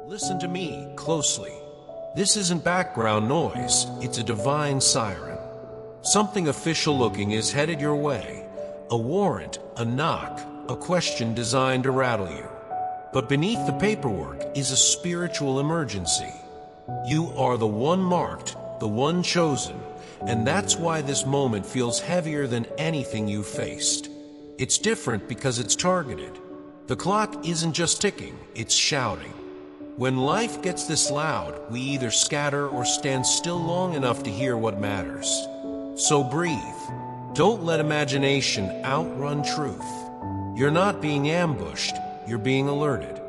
Listen to me closely. This isn't background noise, it's a divine siren. Something official looking is headed your way. A warrant, a knock, a question designed to rattle you. But beneath the paperwork is a spiritual emergency. You are the one marked, the one chosen, and that's why this moment feels heavier than anything you've faced. It's different because it's targeted. The clock isn't just ticking, it's shouting. When life gets this loud, we either scatter or stand still long enough to hear what matters. So breathe. Don't let imagination outrun truth. You're not being ambushed, you're being alerted.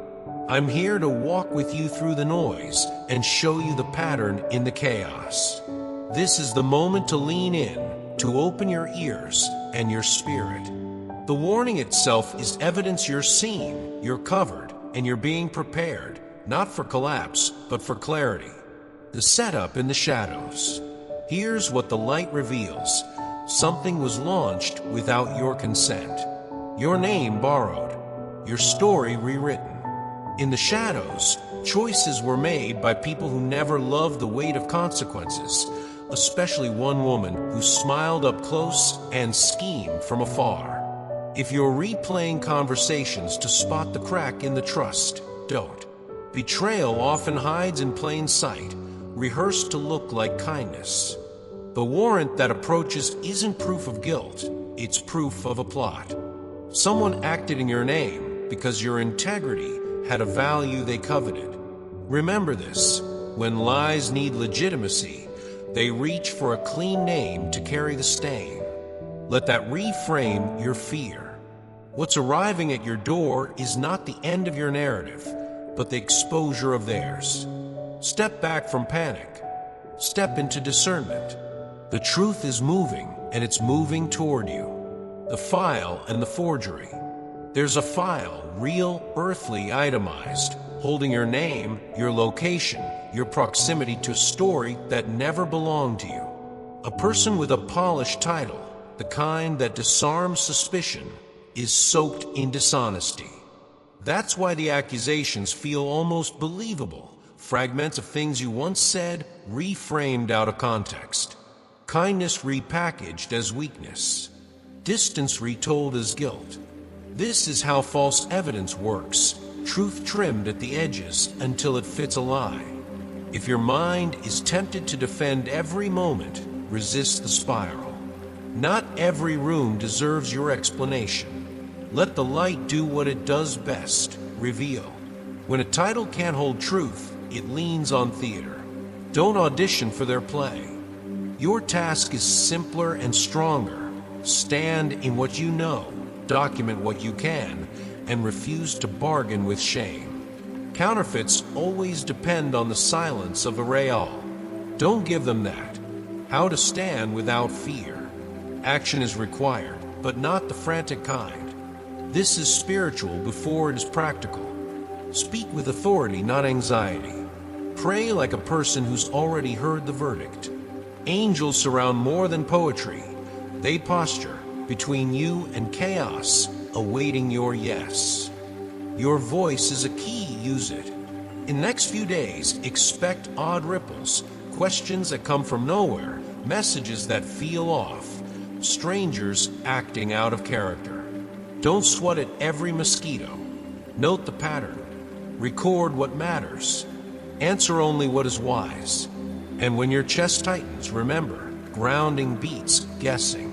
I'm here to walk with you through the noise and show you the pattern in the chaos. This is the moment to lean in, to open your ears and your spirit. The warning itself is evidence you're seen, you're covered, and you're being prepared. Not for collapse, but for clarity. The setup in the shadows. Here's what the light reveals. Something was launched without your consent. Your name borrowed. Your story rewritten. In the shadows, choices were made by people who never loved the weight of consequences, especially one woman who smiled up close and schemed from afar. If you're replaying conversations to spot the crack in the trust, don't. Betrayal often hides in plain sight, rehearsed to look like kindness. The warrant that approaches isn't proof of guilt, it's proof of a plot. Someone acted in your name because your integrity had a value they coveted. Remember this, when lies need legitimacy, they reach for a clean name to carry the stain. Let that reframe your fear. What's arriving at your door is not the end of your narrative, but the exposure of theirs. Step back from panic. Step into discernment. The truth is moving, and it's moving toward you. The file and the forgery. There's a file, real, earthly, itemized, holding your name, your location, your proximity to a story that never belonged to you. A person with a polished title, the kind that disarms suspicion, is soaked in dishonesty. That's why the accusations feel almost believable, fragments of things you once said, reframed out of context. Kindness repackaged as weakness. Distance retold as guilt. This is how false evidence works, truth trimmed at the edges until it fits a lie. If your mind is tempted to defend every moment, resist the spiral. Not every room deserves your explanation. Let the light do what it does best, reveal. When a title can't hold truth, it leans on theater. Don't audition for their play. Your task is simpler and stronger. Stand in what you know, document what you can, and refuse to bargain with shame. Counterfeits always depend on the silence of a real. Don't give them that. How to stand without fear. Action is required, but not the frantic kind. This is spiritual before it is practical. Speak with authority, not anxiety. Pray like a person who's already heard the verdict. Angels surround more than poetry. They posture between you and chaos, awaiting your yes. Your voice is a key, use it. In the next few days, expect odd ripples, questions that come from nowhere, messages that feel off, strangers acting out of character. Don't sweat at every mosquito. Note the pattern. Record what matters. Answer only what is wise. And when your chest tightens, remember, grounding beats guessing.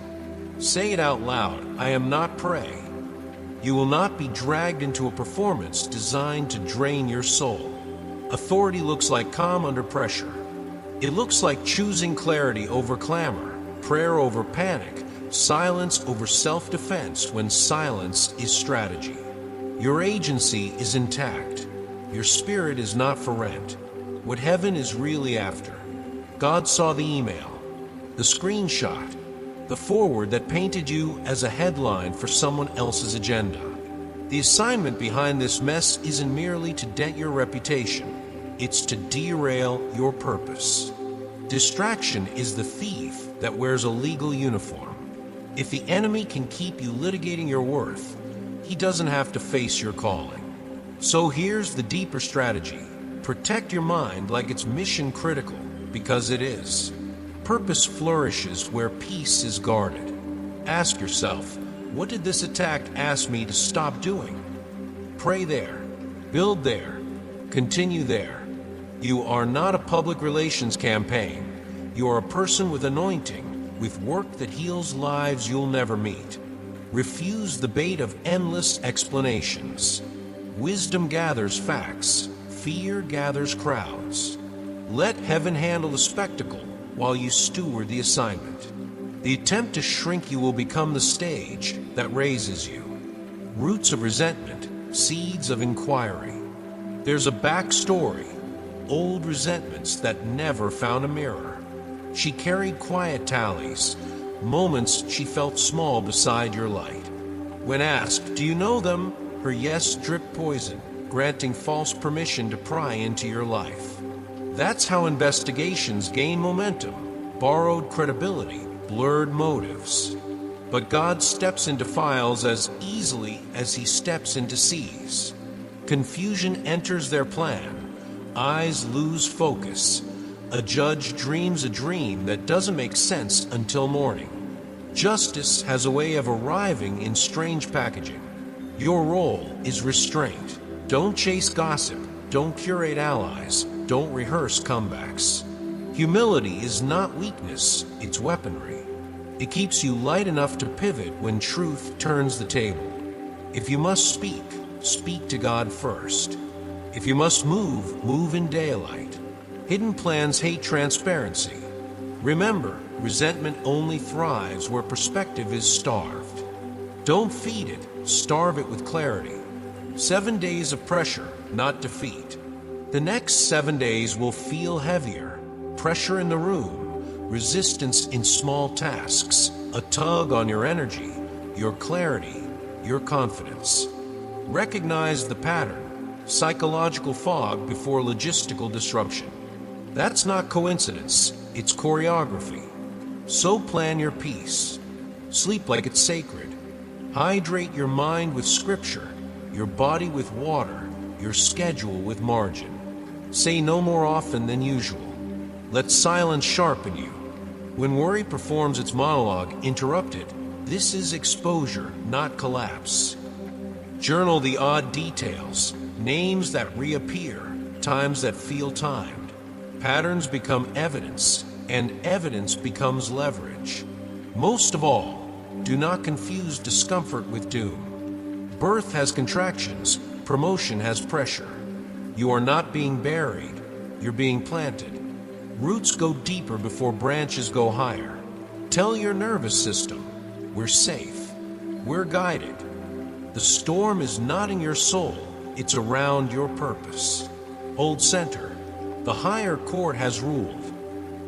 Say it out loud, I am not prey. You will not be dragged into a performance designed to drain your soul. Authority looks like calm under pressure. It looks like choosing clarity over clamor, prayer over panic, silence over self-defense when silence is strategy. Your agency is intact. Your spirit is not for rent. What heaven is really after. God saw the email, the screenshot, the forward that painted you as a headline for someone else's agenda. The assignment behind this mess isn't merely to dent your reputation. It's to derail your purpose. Distraction is the thief that wears a legal uniform. If the enemy can keep you litigating your worth, he doesn't have to face your calling. So here's the deeper strategy. Protect your mind like it's mission critical, because it is. Purpose flourishes where peace is guarded. Ask yourself, what did this attack ask me to stop doing? Pray there, build there, continue there. You are not a public relations campaign. You are a person with anointing, with work that heals lives you'll never meet. Refuse the bait of endless explanations. Wisdom gathers facts, fear gathers crowds. Let heaven handle the spectacle while you steward the assignment. The attempt to shrink you will become the stage that raises you. Roots of resentment, seeds of inquiry. There's a backstory, old resentments that never found a mirror. She carried quiet tallies, moments she felt small beside your light. When asked, do you know them? Her yes dripped poison, granting false permission to pry into your life. That's how investigations gain momentum, borrowed credibility, blurred motives. But God steps into files as easily as he steps into seas. Confusion enters their plan, eyes lose focus. A judge dreams a dream that doesn't make sense until morning. Justice has a way of arriving in strange packaging. Your role is restraint. Don't chase gossip, don't curate allies, don't rehearse comebacks. Humility is not weakness, it's weaponry. It keeps you light enough to pivot when truth turns the table. If you must speak, speak to God first. If you must move, move in daylight. Hidden plans hate transparency. Remember, resentment only thrives where perspective is starved. Don't feed it, starve it with clarity. 7 days of pressure, not defeat. The next 7 days will feel heavier. Pressure in the room, resistance in small tasks, a tug on your energy, your clarity, your confidence. Recognize the pattern, psychological fog before logistical disruption. That's not coincidence, it's choreography. So plan your peace. Sleep like it's sacred. Hydrate your mind with scripture, your body with water, your schedule with margin. Say no more often than usual. Let silence sharpen you. When worry performs its monologue, interrupt it. This is exposure, not collapse. Journal the odd details, names that reappear, times that feel timed. Patterns become evidence, and evidence becomes leverage. Most of all, do not confuse discomfort with doom. Birth has contractions, promotion has pressure. You are not being buried, you're being planted. Roots go deeper before branches go higher. Tell your nervous system, we're safe, we're guided. The storm is not in your soul, it's around your purpose. Hold center. The higher court has ruled.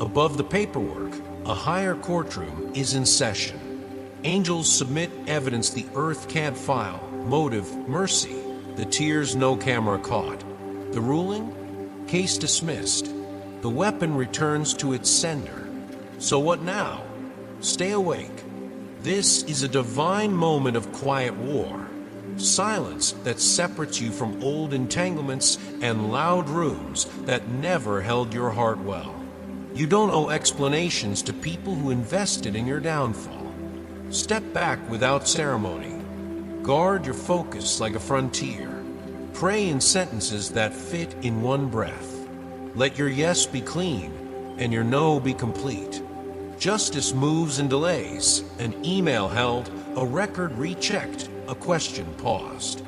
Above the paperwork, a higher courtroom is in session. Angels submit evidence the earth can't file. Motive, mercy. The tears no camera caught. The ruling? Case dismissed. The weapon returns to its sender. So what now? Stay awake. This is a divine moment of quiet war. Silence that separates you from old entanglements and loud rooms that never held your heart well. You don't owe explanations to people who invested in your downfall. Step back without ceremony. Guard your focus like a frontier. Pray in sentences that fit in one breath. Let your yes be clean and your no be complete. Justice moves and delays. An email held, a record rechecked, a question paused.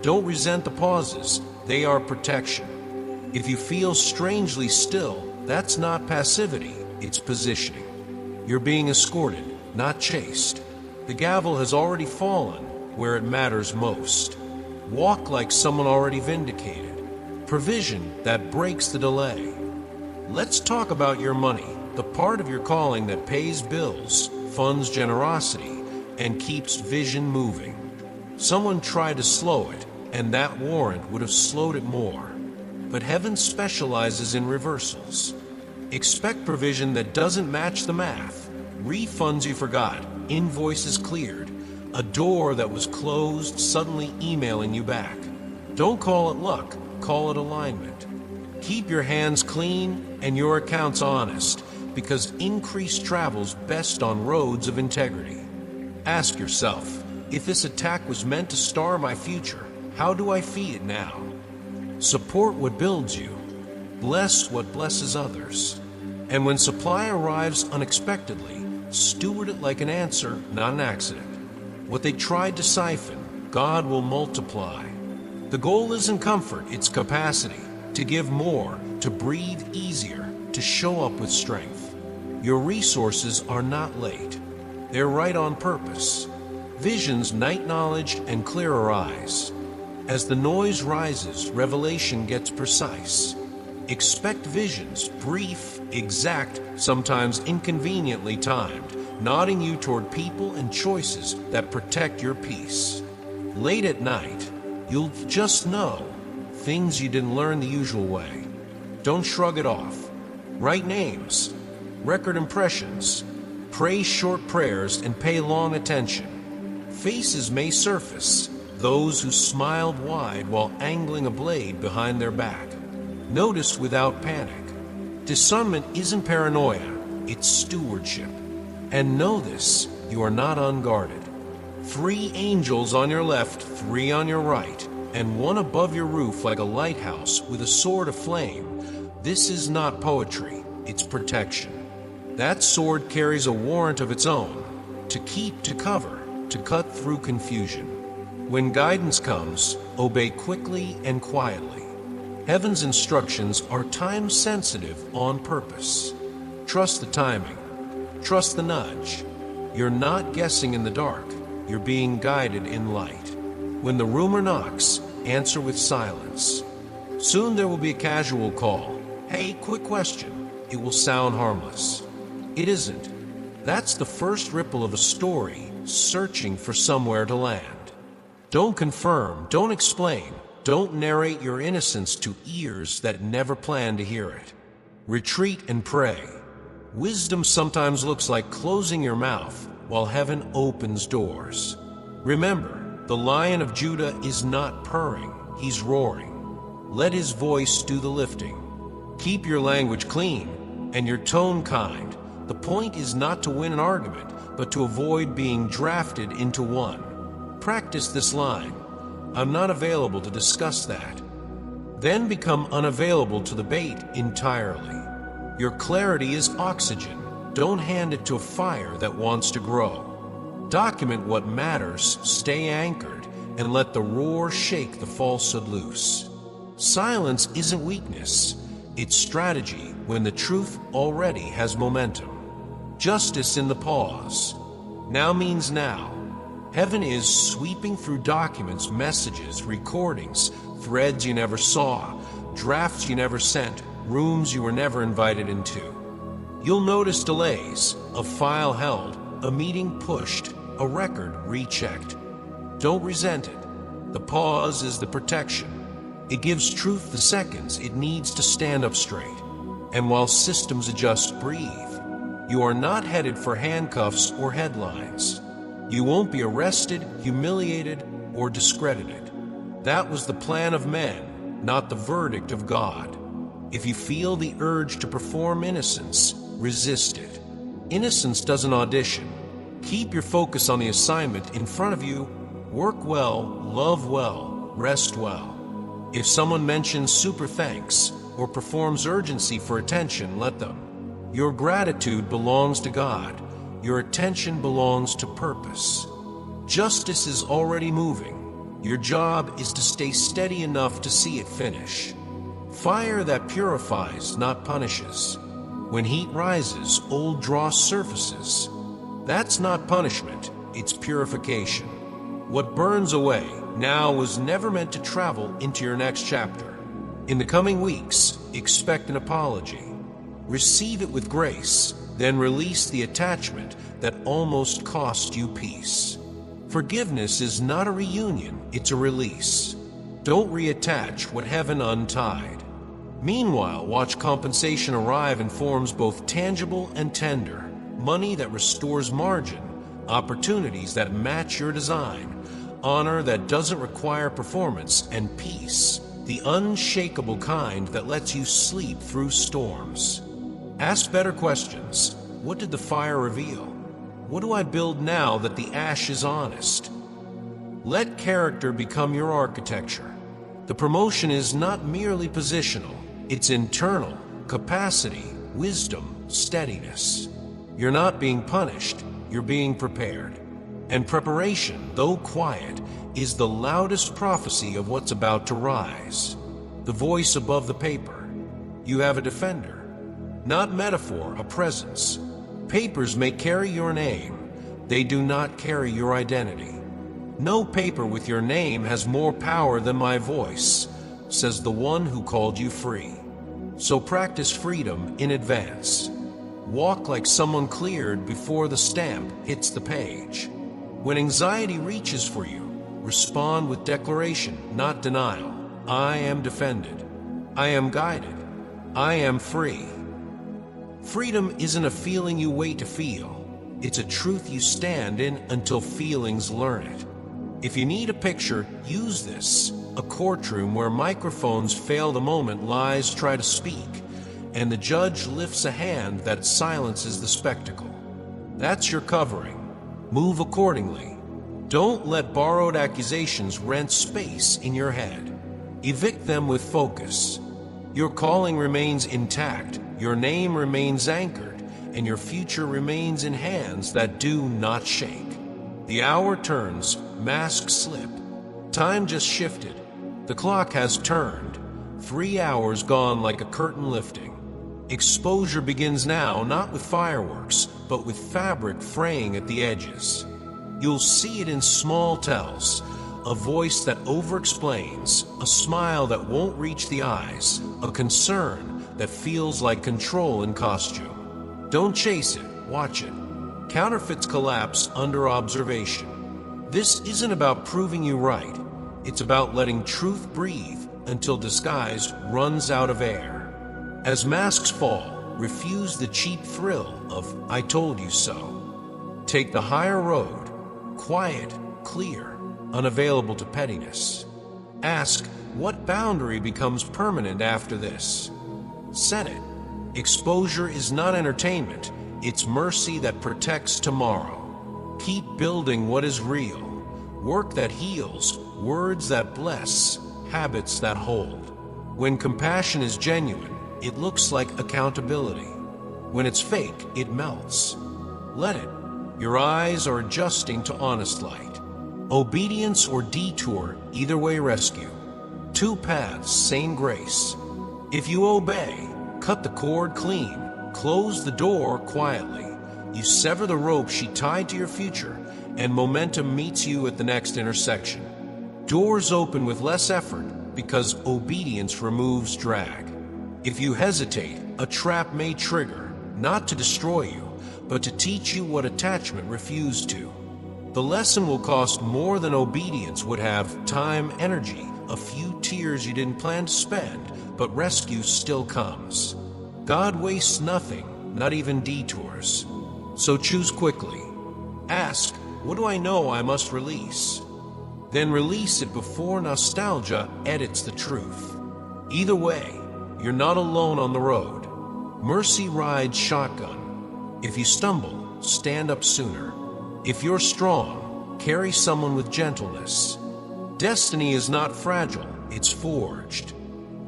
Don't resent the pauses, they are protection. If you feel strangely still, that's not passivity, it's positioning. You're being escorted, not chased. The gavel has already fallen where it matters most. Walk like someone already vindicated. Provision that breaks the delay. Let's talk about your money, the part of your calling that pays bills, funds generosity, and keeps vision moving. Someone tried to slow it, and that warrant would have slowed it more. But heaven specializes in reversals. Expect provision that doesn't match the math. Refunds you forgot, invoices cleared, a door that was closed suddenly emailing you back. Don't call it luck, call it alignment. Keep your hands clean and your accounts honest, because increase travels best on roads of integrity. Ask yourself, if this attack was meant to star my future, how do I feed it now? Support what builds you. Bless what blesses others. And when supply arrives unexpectedly, steward it like an answer, not an accident. What they tried to siphon, God will multiply. The goal isn't comfort, it's capacity. To give more, to breathe easier, to show up with strength. Your resources are not late. They're right on purpose. Visions, night knowledge, and clearer eyes. As the noise rises, revelation gets precise. Expect visions, brief, exact, sometimes inconveniently timed, nodding you toward people and choices that protect your peace. Late at night, you'll just know things you didn't learn the usual way. Don't shrug it off. Write names, record impressions, pray short prayers, and pay long attention. Faces may surface, those who smiled wide while angling a blade behind their back. Notice without panic. Discernment isn't paranoia, it's stewardship. And know this, you are not unguarded. 3 angels on your left, 3 on your right, and 1 above your roof like a lighthouse with a sword of flame. This is not poetry, it's protection. That sword carries a warrant of its own, to keep, to cover, to cut through confusion. When guidance comes, obey quickly and quietly. Heaven's instructions are time-sensitive on purpose. Trust the timing. Trust the nudge. You're not guessing in the dark. You're being guided in light. When the rumor knocks, answer with silence. Soon there will be a casual call. Hey, quick question. It will sound harmless. It isn't. That's the first ripple of a story searching for somewhere to land. Don't confirm, don't explain, don't narrate your innocence to ears that never planned to hear it. Retreat and pray. Wisdom sometimes looks like closing your mouth while heaven opens doors. Remember, the Lion of Judah is not purring, he's roaring. Let his voice do the lifting. Keep your language clean and your tone kind. The point is not to win an argument, but to avoid being drafted into one. Practice this line. I'm not available to discuss that. Then become unavailable to the bait entirely. Your clarity is oxygen. Don't hand it to a fire that wants to grow. Document what matters, stay anchored, and let the roar shake the falsehood loose. Silence isn't weakness. It's strategy when the truth already has momentum. Justice in the pause. Now means now. Heaven is sweeping through documents, messages, recordings, threads you never saw, drafts you never sent, rooms you were never invited into. You'll notice delays, a file held, a meeting pushed, a record rechecked. Don't resent it. The pause is the protection. It gives truth the seconds it needs to stand up straight. And while systems adjust, breathe. You are not headed for handcuffs or headlines. You won't be arrested, humiliated, or discredited. That was the plan of men, not the verdict of God. If you feel the urge to perform innocence, resist it. Innocence doesn't audition. Keep your focus on the assignment in front of you. Work well, love well, rest well. If someone mentions super thanks or performs urgency for attention, let them. Your gratitude belongs to God. Your attention belongs to purpose. Justice is already moving. Your job is to stay steady enough to see it finish. Fire that purifies, not punishes. When heat rises, old dross surfaces. That's not punishment, it's purification. What burns away now was never meant to travel into your next chapter. In the coming weeks, expect an apology. Receive it with grace, then release the attachment that almost cost you peace. Forgiveness is not a reunion, it's a release. Don't reattach what heaven untied. Meanwhile, watch compensation arrive in forms both tangible and tender. Money that restores margin, opportunities that match your design, honor that doesn't require performance, and peace the unshakable kind that lets you sleep through storms. Ask better questions. What did the fire reveal? What do I build now that the ash is honest? Let character become your architecture. The promotion is not merely positional, it's internal, capacity, wisdom, steadiness. You're not being punished, you're being prepared. And preparation, though quiet, is the loudest prophecy of what's about to rise. The voice above the paper. You have a defender. Not metaphor, a presence. Papers may carry your name. They do not carry your identity. No paper with your name has more power than my voice, says the one who called you free. So practice freedom in advance. Walk like someone cleared before the stamp hits the page. When anxiety reaches for you, respond with declaration, not denial. I am defended. I am guided. I am free. Freedom isn't a feeling you wait to feel. It's a truth you stand in until feelings learn it. If you need a picture, use this. A courtroom where microphones fail the moment lies try to speak, and the judge lifts a hand that silences the spectacle. That's your covering. Move accordingly. Don't let borrowed accusations rent space in your head. Evict them with focus. Your calling remains intact, your name remains anchored, and your future remains in hands that do not shake. The hour turns, masks slip. Time just shifted. The clock has turned. 3 hours gone like a curtain lifting. Exposure begins now, not with fireworks, but with fabric fraying at the edges. You'll see it in small tells, a voice that over-explains, a smile that won't reach the eyes, a concern that feels like control in costume. Don't chase it, watch it. Counterfeits collapse under observation. This isn't about proving you right. It's about letting truth breathe until disguise runs out of air. As masks fall, refuse the cheap thrill of "I told you so." Take the higher road, quiet, clear, unavailable to pettiness. Ask, what boundary becomes permanent after this? Set it. Exposure is not entertainment, it's mercy that protects tomorrow. Keep building what is real. Work that heals, words that bless, habits that hold. When compassion is genuine, it looks like accountability. When it's fake, it melts. Let it. Your eyes are adjusting to honest light. Obedience or detour, either way rescue. Two paths, same grace. If you obey, cut the cord clean. Close the door quietly. You sever the rope she tied to your future, and momentum meets you at the next intersection. Doors open with less effort because obedience removes drag. If you hesitate, a trap may trigger, not to destroy you, but to teach you what attachment refused to. The lesson will cost more than obedience would have: time, energy, a few tears you didn't plan to spend, but rescue still comes. God wastes nothing, not even detours. So choose quickly. Ask, what do I know I must release? Then release it before nostalgia edits the truth. Either way, you're not alone on the road. Mercy rides shotgun. If you stumble, stand up sooner. If you're strong, carry someone with gentleness. Destiny is not fragile, it's forged.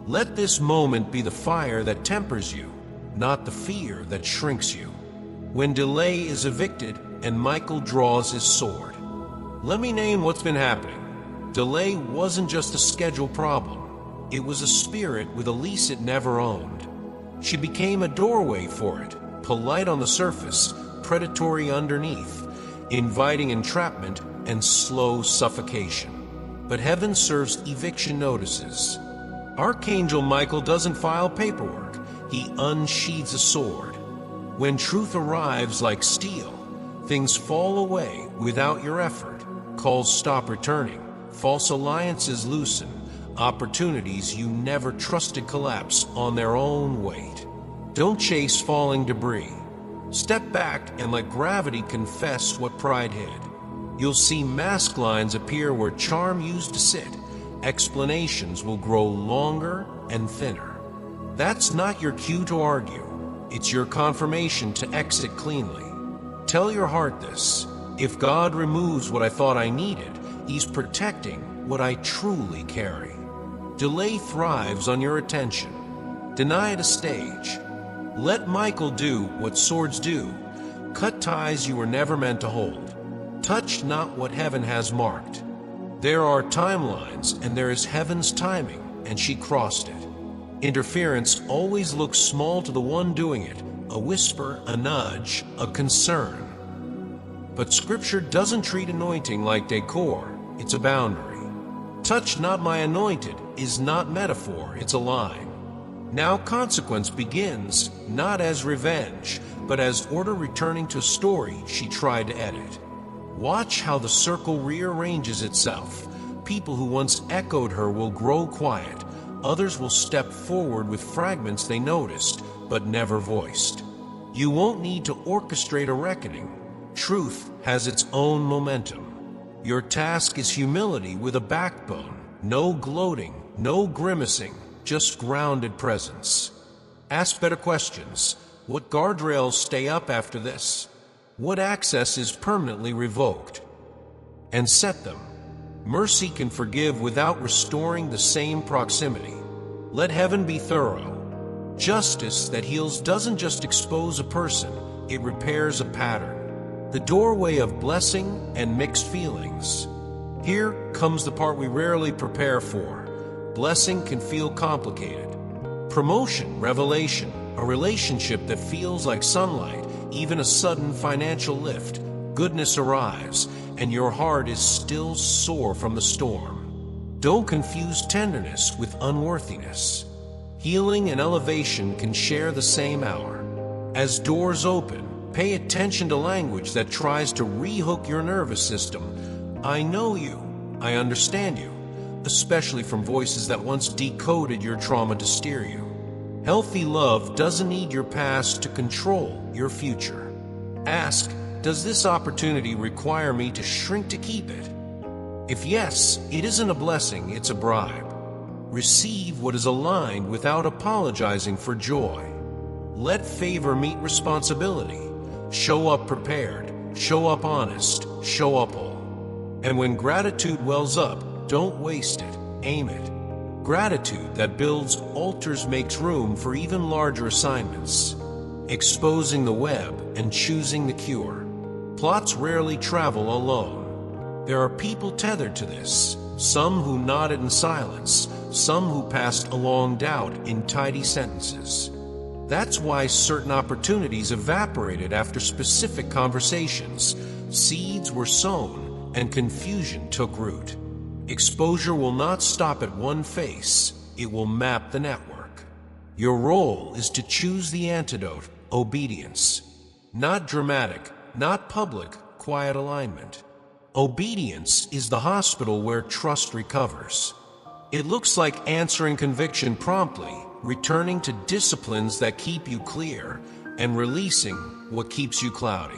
Let this moment be the fire that tempers you, not the fear that shrinks you. When delay is evicted and Michael draws his sword. Let me name what's been happening. Delay wasn't just a schedule problem. It was a spirit with a lease it never owned. She became a doorway for it, polite on the surface, predatory underneath, inviting entrapment and slow suffocation. But heaven serves eviction notices. Archangel Michael doesn't file paperwork, he unsheathes a sword. When truth arrives like steel, things fall away without your effort. Calls stop returning, false alliances loosen, opportunities you never trusted collapse on their own weight. Don't chase falling debris. Step back and let gravity confess what pride hid. You'll see mask lines appear where charm used to sit, explanations will grow longer and thinner. That's not your cue to argue. It's your confirmation to exit cleanly. Tell your heart this: if God removes what I thought I needed, He's protecting what I truly carry. Delay thrives on your attention. Deny it a stage. Let Michael do what swords do. Cut ties you were never meant to hold. Touch not what heaven has marked. There are timelines, and there is heaven's timing, and she crossed it. Interference always looks small to the one doing it, a whisper, a nudge, a concern. But Scripture doesn't treat anointing like decor, it's a boundary. Touch not my anointed is not metaphor, it's a line. Now consequence begins, not as revenge, but as order returning to a story she tried to edit. Watch how the circle rearranges itself. People who once echoed her will grow quiet. Others will step forward with fragments they noticed, but never voiced. You won't need to orchestrate a reckoning. Truth has its own momentum. Your task is humility with a backbone. No gloating, no grimacing, just grounded presence. Ask better questions. What guardrails stay up after this? What access is permanently revoked? And set them. Mercy can forgive without restoring the same proximity. Let heaven be thorough. Justice that heals doesn't just expose a person, it repairs a pattern. The doorway of blessing and mixed feelings. Here comes the part we rarely prepare for. Blessing can feel complicated. Promotion, revelation, a relationship that feels like sunlight, even a sudden financial lift. Goodness arrives, and your heart is still sore from the storm. Don't confuse tenderness with unworthiness. Healing and elevation can share the same hour. As doors open, pay attention to language that tries to rehook your nervous system. I know you. I understand you. Especially from voices that once decoded your trauma to steer you. Healthy love doesn't need your past to control your future. Ask, does this opportunity require me to shrink to keep it? If yes, it isn't a blessing, it's a bribe. Receive what is aligned without apologizing for joy. Let favor meet responsibility. Show up prepared, show up honest, show up whole. And when gratitude wells up, don't waste it, aim it. Gratitude that builds altars makes room for even larger assignments. Exposing the web and choosing the cure. Plots rarely travel alone. There are people tethered to this, some who nodded in silence, some who passed along doubt in tidy sentences. That's why certain opportunities evaporated after specific conversations. Seeds were sown and confusion took root. Exposure will not stop at one face, it will map the network. Your role is to choose the antidote, obedience. Not dramatic, not public, quiet alignment. Obedience is the hospital where trust recovers. It looks like answering conviction promptly, returning to disciplines that keep you clear, and releasing what keeps you cloudy.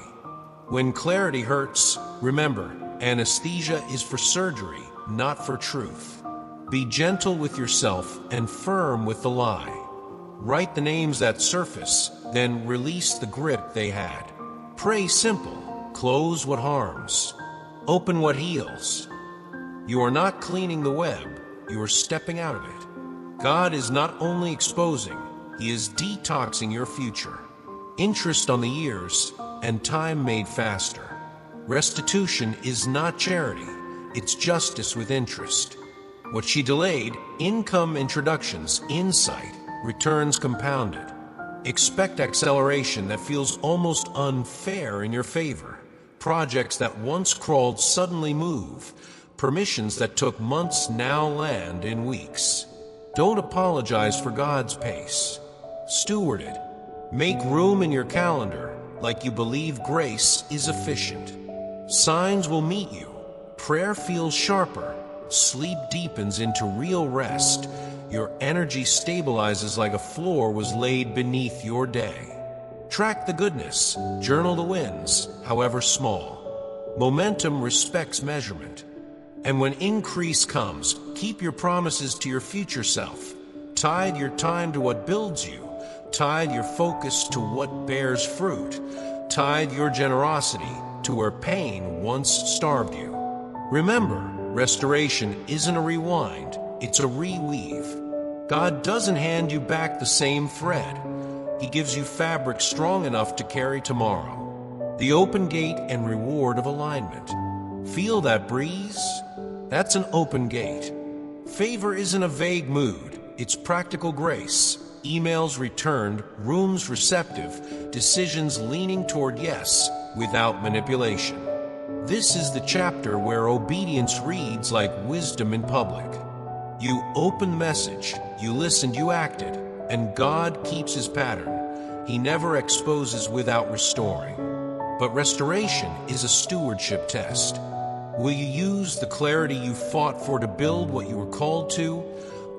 When clarity hurts, remember, anesthesia is for surgery, not for truth. Be gentle with yourself and firm with the lie. Write the names that surface, then release the grip they had. Pray simple, close what harms, open what heals. You are not cleaning the web, you are stepping out of it. God is not only exposing, He is detoxing your future. Interest on the years, and time made faster. Restitution is not charity, it's justice with interest. What she delayed, income introductions, insight, returns compounded. Expect acceleration that feels almost unfair in your favor. Projects that once crawled suddenly move. Permissions that took months now land in weeks. Don't apologize for God's pace. Steward it. Make room in your calendar like you believe grace is efficient. Signs will meet you. Prayer feels sharper. Sleep deepens into real rest. Your energy stabilizes like a floor was laid beneath your day. Track the goodness. Journal the wins, however small. Momentum respects measurement. And when increase comes, keep your promises to your future self. Tithe your time to what builds you. Tithe your focus to what bears fruit. Tithe your generosity to where pain once starved you. Remember, restoration isn't a rewind, it's a reweave. God doesn't hand you back the same thread. He gives you fabric strong enough to carry tomorrow. The open gate and reward of alignment. Feel that breeze? That's an open gate. Favor isn't a vague mood, it's practical grace. Emails returned, rooms receptive, decisions leaning toward yes without manipulation. This is the chapter where obedience reads like wisdom in public. You opened message, you listened, you acted, and God keeps his pattern. He never exposes without restoring. But restoration is a stewardship test. Will you use the clarity you fought for to build what you were called to,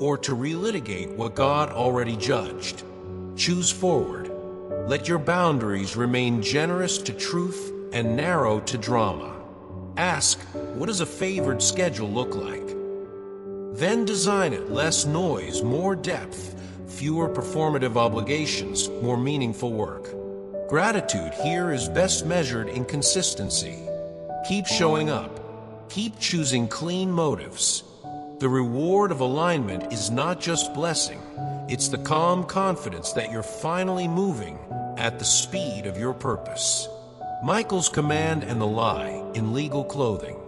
or to relitigate what God already judged? Choose forward. Let your boundaries remain generous to truth and narrow to drama. Ask, what does a favored schedule look like? Then design it: less noise, more depth, fewer performative obligations, more meaningful work. Gratitude here is best measured in consistency. Keep showing up. Keep choosing clean motives. The reward of alignment is not just blessing, it's the calm confidence that you're finally moving at the speed of your purpose. Michael's command and the lie in legal clothing.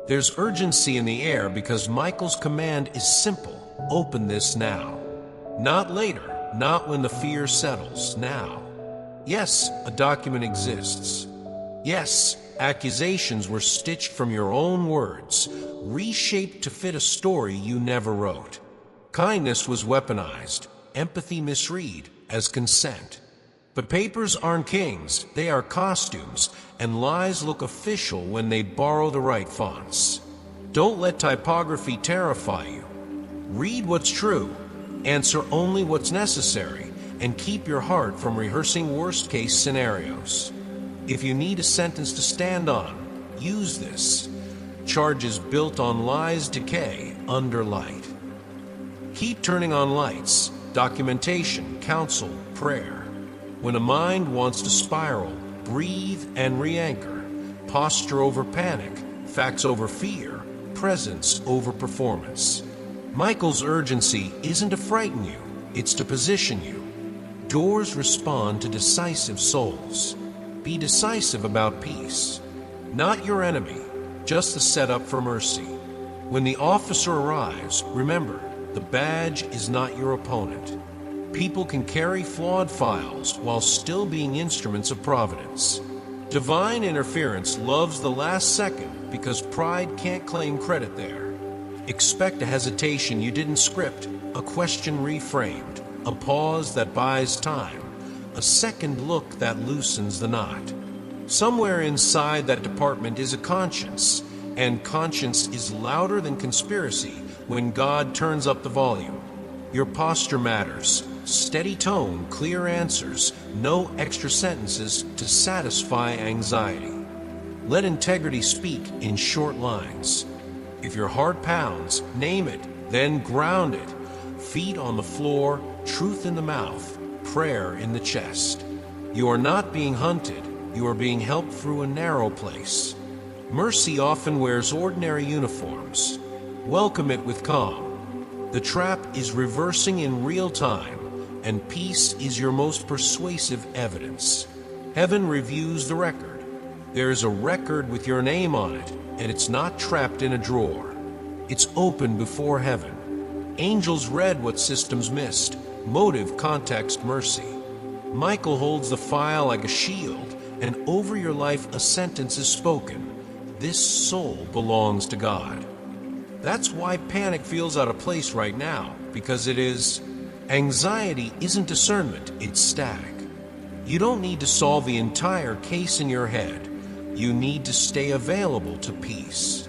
There's urgency in the air because Michael's command is simple: open this now. Not later, not when the fear settles, now. Yes, a document exists. Yes, accusations were stitched from your own words, reshaped to fit a story you never wrote. Kindness was weaponized, empathy misread as consent. But papers aren't kings, they are costumes, and lies look official when they borrow the right fonts. Don't let typography terrify you. Read what's true, answer only what's necessary, and keep your heart from rehearsing worst-case scenarios. If you need a sentence to stand on, use this. Charges built on lies decay under light. Keep turning on lights, documentation, counsel, prayer. When a mind wants to spiral, breathe and re-anchor. Posture over panic, facts over fear, presence over performance. Michael's urgency isn't to frighten you, it's to position you. Doors respond to decisive souls. Be decisive about peace. Not your enemy, just the setup for mercy. When the officer arrives, remember, the badge is not your opponent. People can carry flawed files while still being instruments of providence. Divine interference loves the last second because pride can't claim credit there. Expect a hesitation you didn't script, a question reframed, a pause that buys time, a second look that loosens the knot. Somewhere inside that department is a conscience, and conscience is louder than conspiracy when God turns up the volume. Your posture matters. Steady tone, clear answers, no extra sentences to satisfy anxiety. Let integrity speak in short lines. If your heart pounds, name it, then ground it. Feet on the floor, truth in the mouth, prayer in the chest. You are not being hunted, you are being helped through a narrow place. Mercy often wears ordinary uniforms. Welcome it with calm. The trap is reversing in real time, and peace is your most persuasive evidence. Heaven reviews the record. There is a record with your name on it, and it's not trapped in a drawer. It's open before heaven. Angels read what systems missed. Motive, context, mercy. Michael holds the file like a shield, and over your life a sentence is spoken. This soul belongs to God. That's why panic feels out of place right now, because it is. Anxiety isn't discernment, it's static. You don't need to solve the entire case in your head. You need to stay available to peace.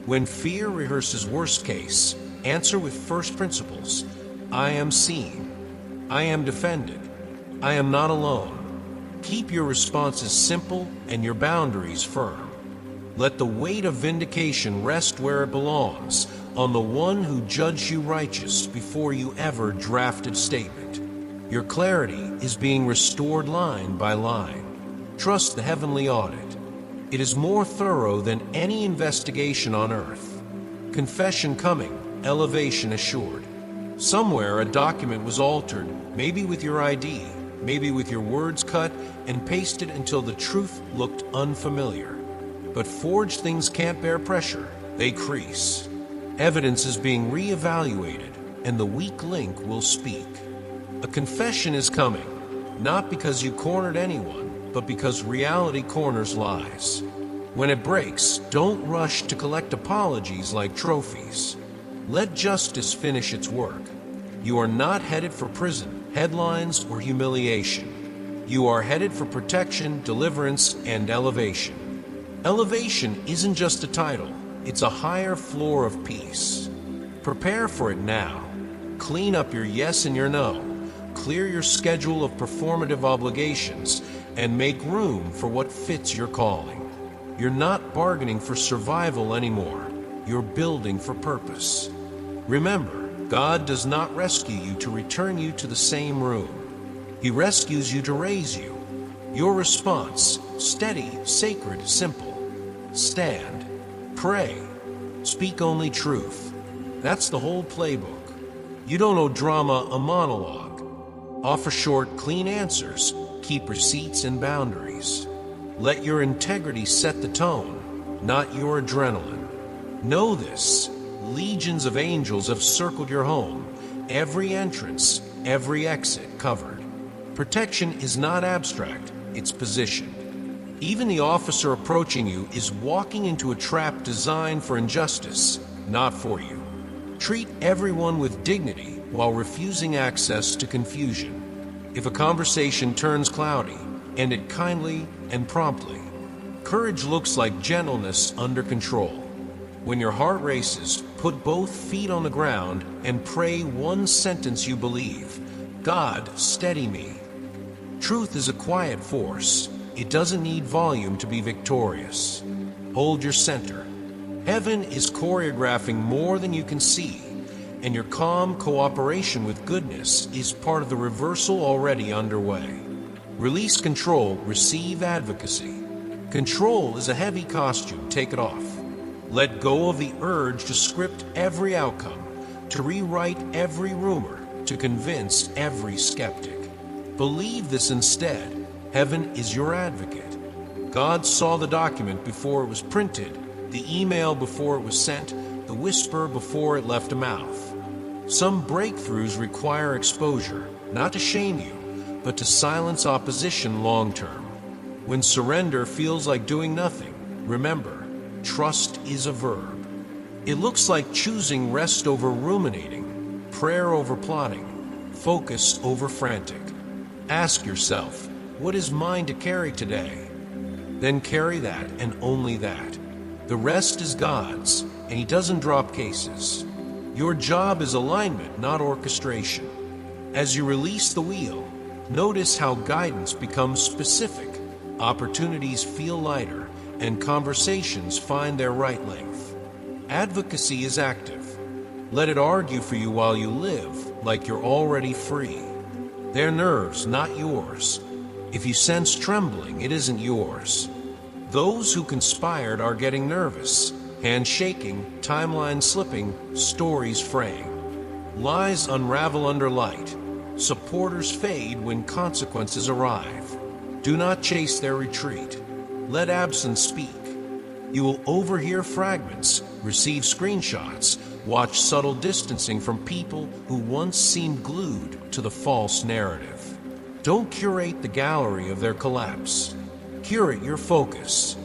When fear rehearses worst case, answer with first principles. I am seen. I am defended. I am not alone. Keep your responses simple and your boundaries firm. Let the weight of vindication rest where it belongs, on the one who judged you righteous before you ever drafted statement. Your clarity is being restored line by line. Trust the heavenly audit. It is more thorough than any investigation on earth. Confession coming, elevation assured. Somewhere a document was altered, maybe with your ID, maybe with your words cut and pasted until the truth looked unfamiliar. But forged things can't bear pressure, they crease. Evidence is being re-evaluated, and the weak link will speak. A confession is coming, not because you cornered anyone, but because reality corners lies. When it breaks, don't rush to collect apologies like trophies. Let justice finish its work. You are not headed for prison, headlines, or humiliation. You are headed for protection, deliverance, and elevation. Elevation isn't just a title, it's a higher floor of peace. Prepare for it now. Clean up your yes and your no. Clear your schedule of performative obligations and make room for what fits your calling. You're not bargaining for survival anymore. You're building for purpose. Remember, God does not rescue you to return you to the same room. He rescues you to raise you. Your response, steady, sacred, simple. Stand, pray, speak only truth. That's the whole playbook. You don't owe drama a monologue. Offer short, clean answers. Keep receipts and boundaries. Let your integrity set the tone, not your adrenaline. Know this. Legions of angels have circled your home. Every entrance, every exit covered. Protection is not abstract, it's positioned. Even the officer approaching you is walking into a trap designed for injustice, not for you. Treat everyone with dignity while refusing access to confusion. If a conversation turns cloudy, end it kindly and promptly. Courage looks like gentleness under control. When your heart races, put both feet on the ground and pray one sentence you believe. God, steady me. Truth is a quiet force. It doesn't need volume to be victorious. Hold your center. Heaven is choreographing more than you can see, and your calm cooperation with goodness is part of the reversal already underway. Release control, receive advocacy. Control is a heavy costume, take it off. Let go of the urge to script every outcome, to rewrite every rumor, to convince every skeptic. Believe this instead. Heaven is your advocate. God saw the document before it was printed, the email before it was sent, the whisper before it left a mouth. Some breakthroughs require exposure, not to shame you, but to silence opposition long term. When surrender feels like doing nothing, remember, trust is a verb. It looks like choosing rest over ruminating, prayer over plotting, focus over frantic. Ask yourself, what is mine to carry today? Then carry that and only that. The rest is God's, and He doesn't drop cases. Your job is alignment, not orchestration. As you release the wheel, notice how guidance becomes specific, opportunities feel lighter, and conversations find their right length. Advocacy is active. Let it argue for you while you live like you're already free. Their nerves, not yours. If you sense trembling, it isn't yours. Those who conspired are getting nervous, hands shaking, timeline slipping, stories fraying. Lies unravel under light. Supporters fade when consequences arrive. Do not chase their retreat. Let absence speak. You will overhear fragments, receive screenshots, watch subtle distancing from people who once seemed glued to the false narrative. Don't curate the gallery of their collapse. Curate your focus.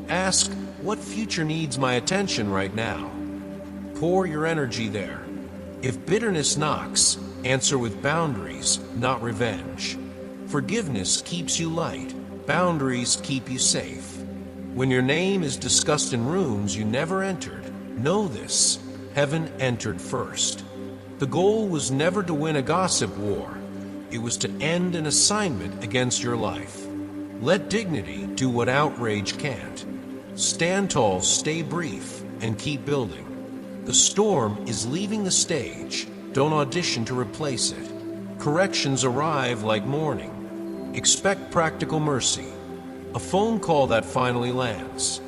Ask, what future needs my attention right now? Pour your energy there. If bitterness knocks, answer with boundaries, not revenge. Forgiveness keeps you light. Boundaries keep you safe. When your name is discussed in rooms you never entered, know this: heaven entered first. The goal was never to win a gossip war. It was to end an assignment against your life. Let dignity do what outrage can't. Stand tall, stay brief, and keep building. The storm is leaving the stage. Don't audition to replace it. Corrections arrive like morning. Expect practical mercy. A phone call that finally lands.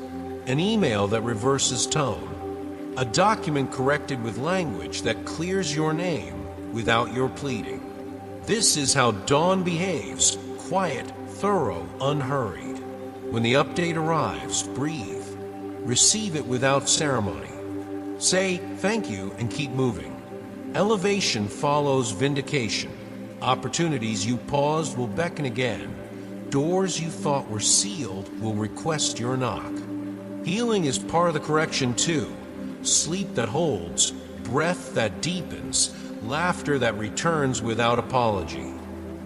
An email that reverses tone. A document corrected with language that clears your name without your pleading. This is how dawn behaves, quiet, thorough, unhurried. When the update arrives, breathe. Receive it without ceremony. Say thank you and keep moving. Elevation follows vindication. Opportunities you paused will beckon again. Doors you thought were sealed will request your knock. Healing is part of the correction too. Sleep that holds, breath that deepens, laughter that returns without apology.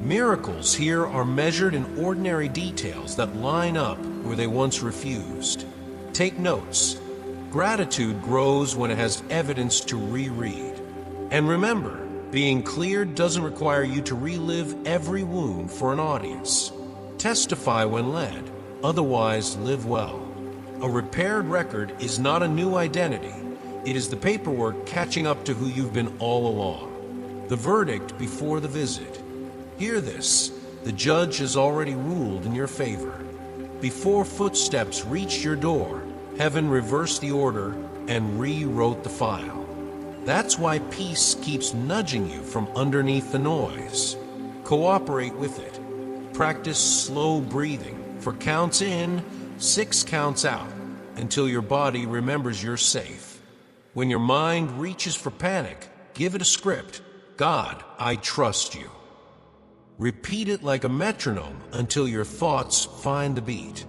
Miracles here are measured in ordinary details that line up where they once refused. Take notes. Gratitude grows when it has evidence to reread. And remember, being cleared doesn't require you to relive every wound for an audience. Testify when led, otherwise live well. A repaired record is not a new identity. It is the paperwork catching up to who you've been all along. The verdict before the visit. Hear this, the judge has already ruled in your favor. Before footsteps reached your door, heaven reversed the order and rewrote the file. That's why peace keeps nudging you from underneath the noise. Cooperate with it. Practice slow breathing, for counts in, 6 counts out, until your body remembers you're safe. When your mind reaches for panic, give it a script. God, I trust you. Repeat it like a metronome until your thoughts find the beat.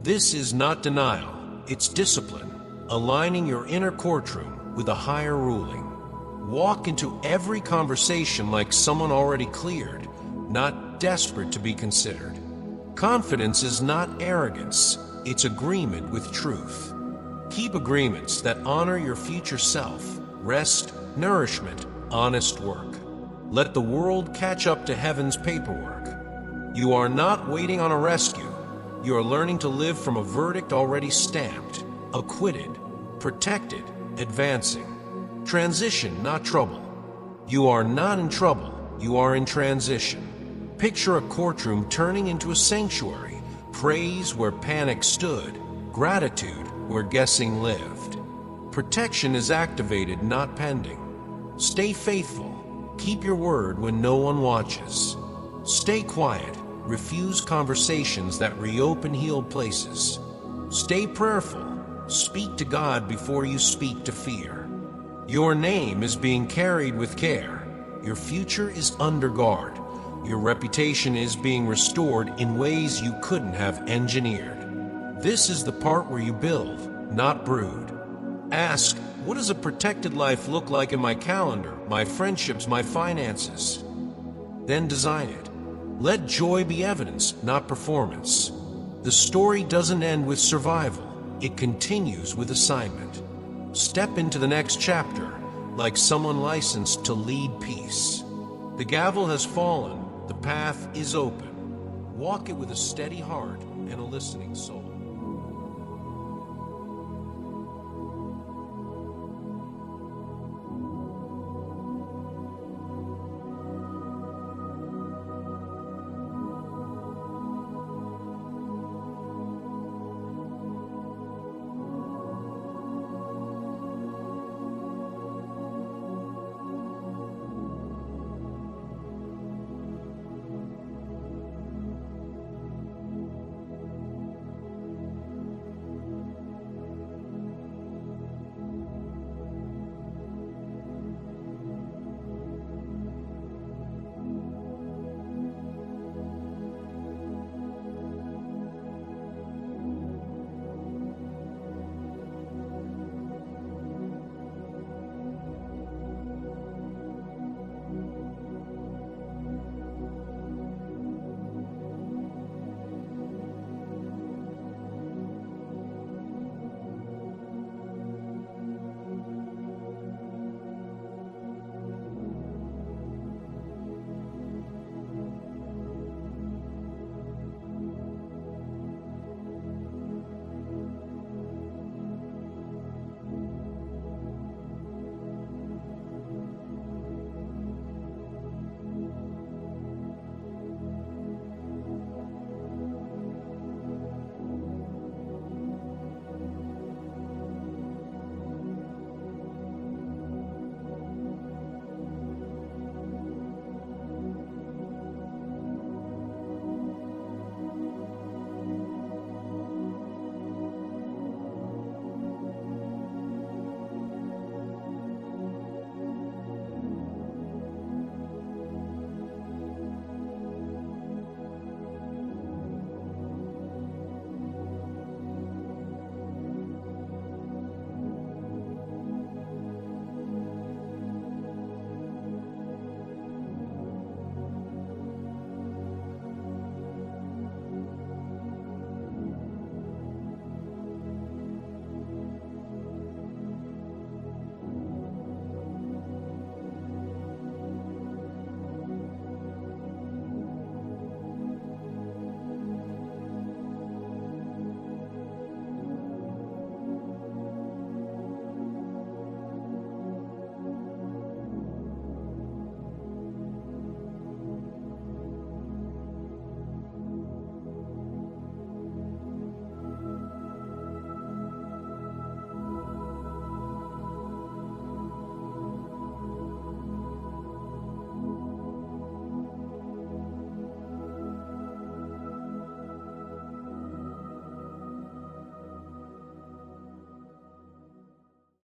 This is not denial, it's discipline, aligning your inner courtroom with a higher ruling. Walk into every conversation like someone already cleared, not desperate to be considered. Confidence is not arrogance, it's agreement with truth. Keep agreements that honor your future self, rest, nourishment, honest work. Let the world catch up to heaven's paperwork. You are not waiting on a rescue. You are learning to live from a verdict already stamped, acquitted, protected, advancing. Transition, not trouble. You are not in trouble. You are in transition. Picture a courtroom turning into a sanctuary. Praise where panic stood. Gratitude where guessing lived. Protection is activated, not pending. Stay faithful. Keep your word when no one watches. Stay quiet. Refuse conversations that reopen healed places. Stay prayerful. Speak to God before you speak to fear. Your name is being carried with care. Your future is under guard. Your reputation is being restored in ways you couldn't have engineered. This is the part where you build, not brood. Ask, what does a protected life look like in my calendar, my friendships, my finances? Then design it. Let joy be evidence, not performance. The story doesn't end with survival. It continues with assignment. Step into the next chapter like someone licensed to lead peace. The gavel has fallen. The path is open. Walk it with a steady heart and a listening soul.